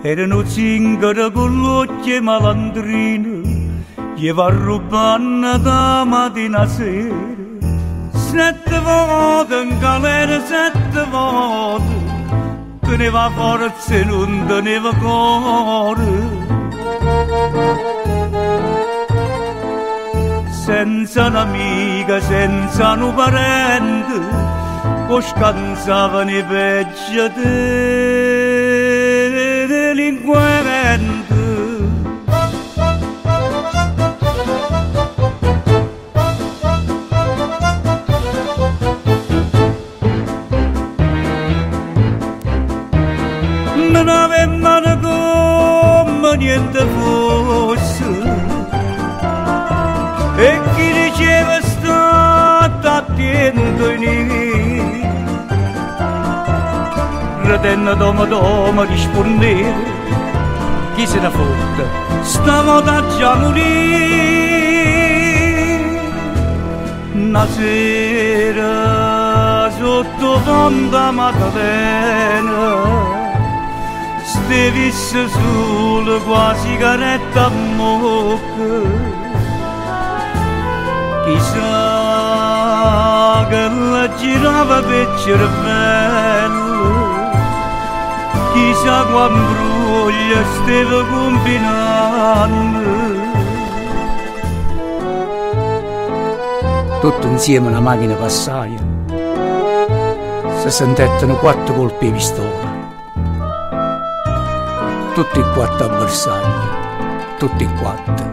Erano zingari con l'occhio malandrino, gli va rubando da mattina a sera. 7 volte in galera, 7 volte, teneva forza e non teneva cuore. Senza un'amica, senza un parente, poi scansavano i peggio delinquenti. Non avevano come niente fosse, e chi diceva state attento in me, radendo domo rispondeva, chi se ne fotte, stavolta già morì. Una sera sotto Fonda Maddalena, stevisse solo quasi caretta a mocca. Chissà che la girava per cervello, chissà quando bruglia stava combinando. Tutto insieme una macchina passaia, si sentettero 4 colpi di pistola, tutti e 4 a bersaglio, tutti e 4.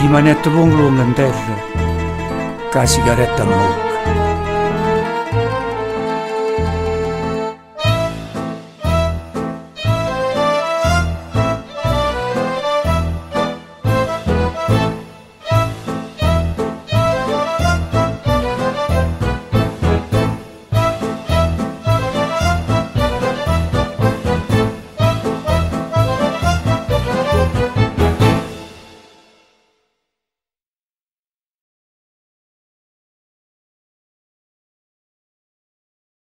Rimanette lungo in terra, con la sigaretta a mocca.